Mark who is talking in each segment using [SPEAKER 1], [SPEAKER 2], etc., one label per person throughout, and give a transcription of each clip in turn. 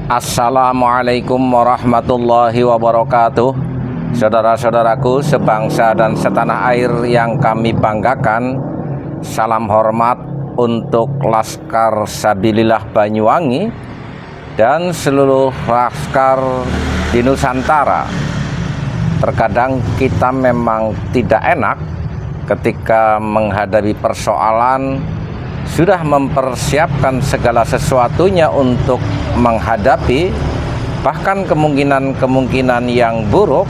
[SPEAKER 1] Assalamualaikum warahmatullahi wabarakatuh. Saudara-saudaraku sebangsa dan setanah air yang kami banggakan, salam hormat untuk Laskar Sabilillah Banyuwangi dan seluruh laskar di Nusantara. Terkadang kita memang tidak enak ketika menghadapi persoalan, sudah mempersiapkan segala sesuatunya untuk menghadapi bahkan kemungkinan-kemungkinan yang buruk,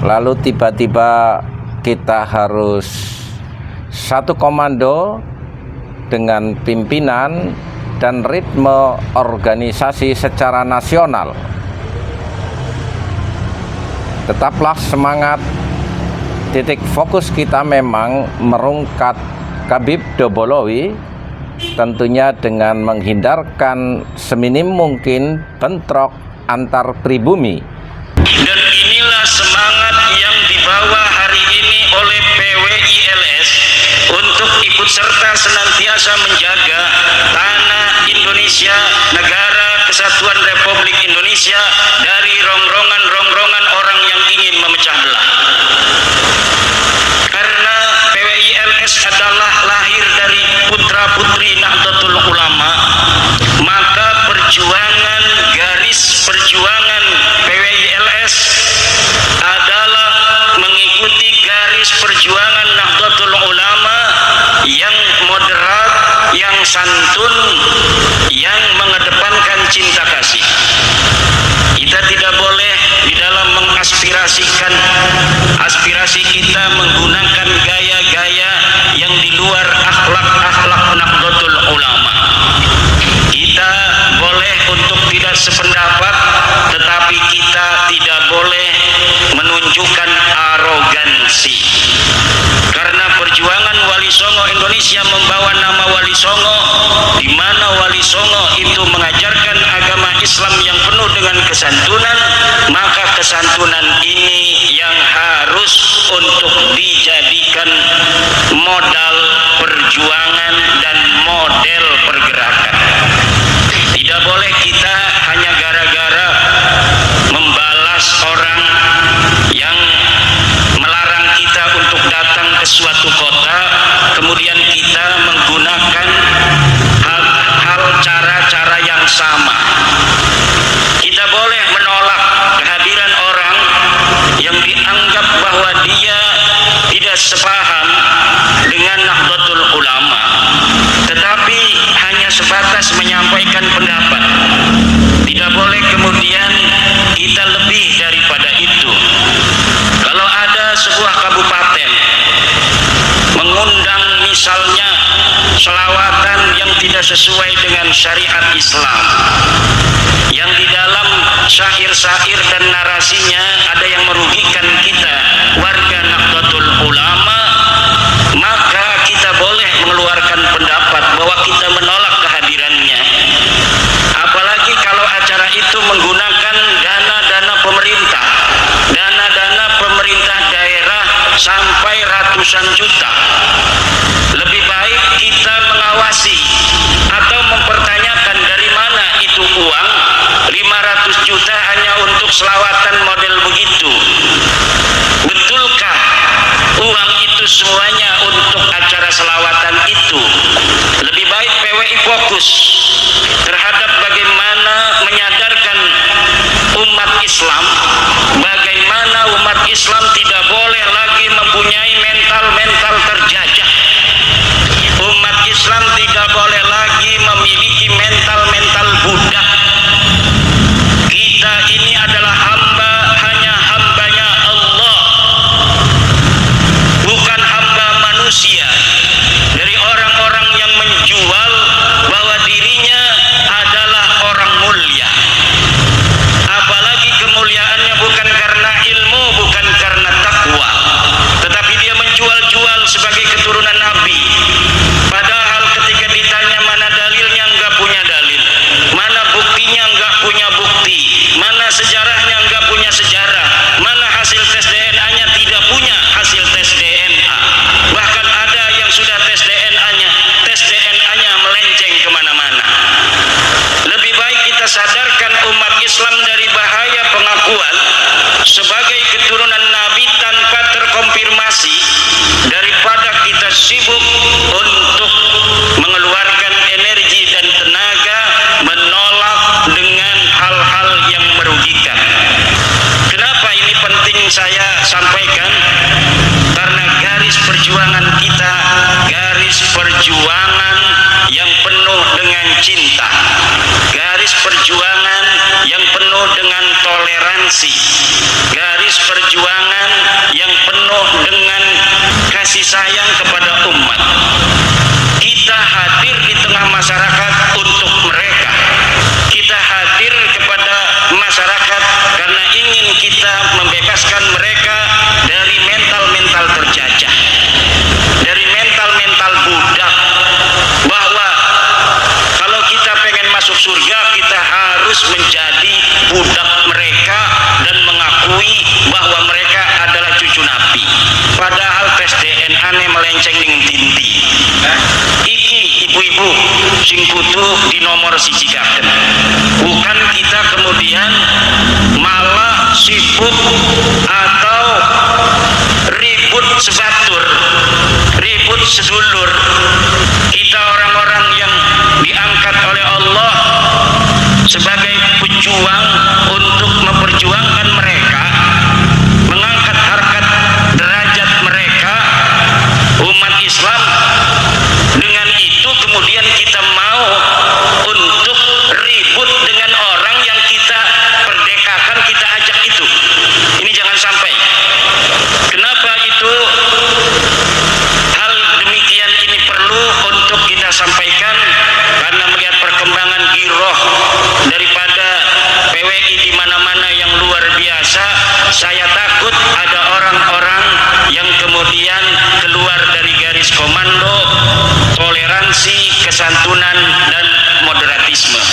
[SPEAKER 1] lalu tiba-tiba kita harus satu komando dengan pimpinan dan ritme organisasi secara nasional. Tetaplah semangat, titik fokus kita memang merungkat Khabib Dobolowi, tentunya dengan menghindarkan seminim mungkin bentrok antar pribumi.
[SPEAKER 2] Dan inilah semangat yang dibawa hari ini oleh PWILS untuk ikut serta senantiasa menjaga tanah Indonesia, negara kesatuan Republik Indonesia dari rongrongan-rongrongan orang yang ingin memecah belah. Karena PWILS adalah lahir dari putra-putri Nahdlatul Ulama, maka perjuangan, garis perjuangan PWILS adalah mengikuti garis perjuangan Nahdlatul Ulama yang moderat, yang santun, yang mengedepankan cinta kasih. Kita tidak boleh di dalam mengaspirasikan aspirasi kita menggunakan gaya-gaya yang di luar akhlak-akhlak Nahdlatul Ulama. Kita boleh untuk tidak sependapat, tetapi kita tidak boleh menunjukkan arogansi. Karena perjuangan Wali Songo Indonesia membawa nama Wali Songo, di mana Wali Songo itu mengajarkan agama Islam yang penuh dengan kesantunan, maka kesantunan ini yang harus untuk dijadikan modal perjuangan dan model pergerakan. Tidak boleh kita hanya gara-gara membalas orang yang melarang kita untuk datang ke suatu kota, kemudian kita menggunakan hal cara-cara yang sama. Kita boleh menolak kehadiran orang yang dianggap bahwa dia tidak sepaham dengan Nahdlatul Ulama, tetapi hanya sebatas menyampaikan pendapat. Tidak boleh kemudian kita lebih daripada itu. Kalau ada sebuah kabupaten mengundang misalnya selawatan yang tidak sesuai dengan syariat Islam, yang di dalam syair-syair dan narasinya ada yang merugikan kita warga Nahdlatul Ulama, maka kita boleh mengeluarkan pendapat bahwa kita menolak kehadirannya. Apalagi kalau acara itu menggunakan dana-dana pemerintah, dana-dana pemerintah daerah sampai ratusan juta. Lebih baik kita mengawasi atau mempertanyakan dari mana itu uang 500 juta hanya untuk selawatan model begitu. Betulkah uang itu semuanya untuk acara selawatan itu? Lebih baik PWI fokus terhadap bagaimana menyadarkan umat Islam, bagaimana umat Islam tidak boleh lagi mempunyai mental-mental terjajah. Umat Islam tidak boleh lagi memiliki mental-mental budak. Kita ini adalah hamba, hanya hambanya Allah, bukan hamba manusia. Dari orang-orang yang menjual bahwa dirinya adalah kudu di nomor sijikaken. Bukan kita kemudian malah sibuk atau ribut sebatur, ribut sedulur. Kita orang-orang yang diangkat oleh Allah sebagai pejuang untuk memperjuangkan mereka, mengangkat harkat derajat mereka, umat Islam. Dengan itu kemudian kita mau untuk ribut dengan orang yang kita perdekakan, kita ajak itu. Ini jangan sampai. Kenapa itu hal demikian ini perlu untuk kita sampaikan? Karena melihat perkembangan giroh daripada PWI di mana-mana yang luar biasa, saya takut ada orang-orang yang kemudian keluar dari garis komando toleransi, kesantunan, dan moderatisme.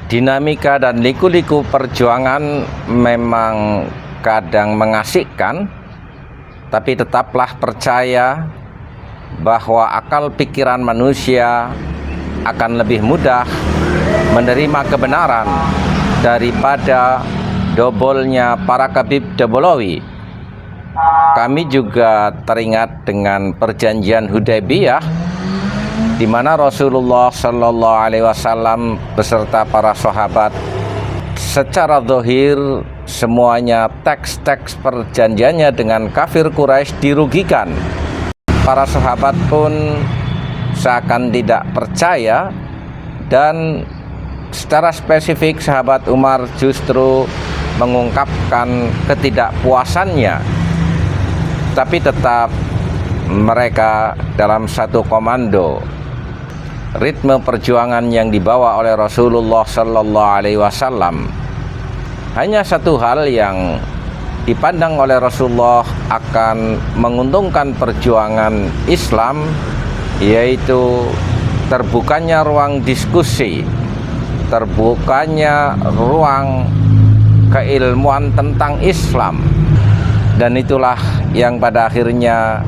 [SPEAKER 1] Dinamika dan liku-liku perjuangan memang kadang mengasihkan, tapi tetaplah percaya bahwa akal pikiran manusia akan lebih mudah menerima kebenaran daripada dobolnya para Khabib Dobolowi. Kami juga teringat dengan perjanjian Hudaybiyah, di mana Rasulullah Shallallahu Alaihi Wasallam beserta para sahabat secara zahir semuanya teks-teks perjanjiannya dengan kafir Quraisy dirugikan. Para sahabat pun seakan tidak percaya, dan secara spesifik sahabat Umar justru mengungkapkan ketidakpuasannya, tapi tetap mereka dalam satu komando. Ritme perjuangan yang dibawa oleh Rasulullah Sallallahu Alaihi Wasallam, hanya satu hal yang dipandang oleh Rasulullah akan menguntungkan perjuangan Islam, yaitu terbukanya ruang diskusi, terbukanya ruang keilmuan tentang Islam. Dan itulah yang pada akhirnya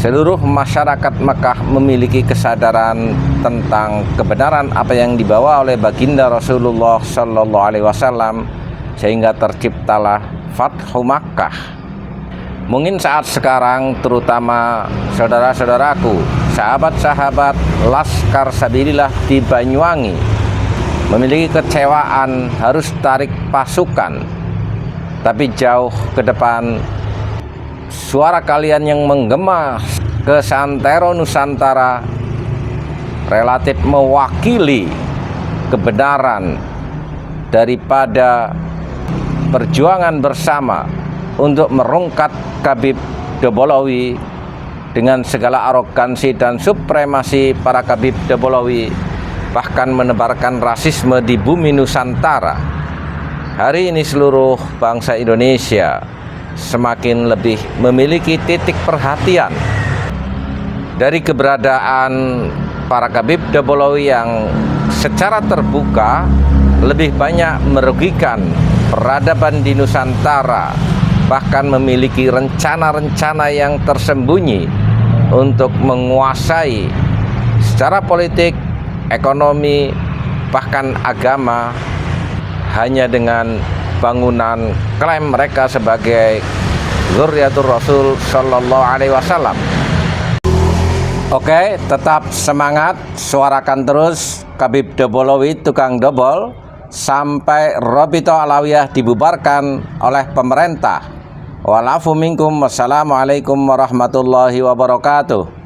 [SPEAKER 1] seluruh masyarakat Mekah memiliki kesadaran tentang kebenaran apa yang dibawa oleh baginda Rasulullah Sallallahu Alaihi Wasallam, sehingga terciptalah Fathu Makkah. Mungkin saat sekarang terutama saudara-saudaraku, sahabat-sahabat Laskar Sabilillah di Banyuwangi memiliki kecewaan harus tarik pasukan, tapi jauh ke depan suara kalian yang menggema ke santero Nusantara relatif mewakili kebenaran daripada perjuangan bersama untuk merungkat Khabib Dobolowi dengan segala arogansi dan supremasi para Khabib Dobolowi, bahkan menebarkan rasisme di bumi Nusantara. Hari ini seluruh bangsa Indonesia semakin lebih memiliki titik perhatian dari keberadaan para Khabib Dobolowi yang secara terbuka lebih banyak merugikan peradaban di Nusantara, bahkan memiliki rencana-rencana yang tersembunyi untuk menguasai secara politik, ekonomi, bahkan agama, hanya dengan bangunan klaim mereka sebagai Dzurriyyatur Rasul Sallallahu Alaihi Wasallam. Oke, tetap semangat, suarakan terus Khabib Dobolowi tukang dobol sampai Rabithah Alawiyah dibubarkan oleh pemerintah. Walafu minkum, wassalamualaikum warahmatullahi wabarakatuh.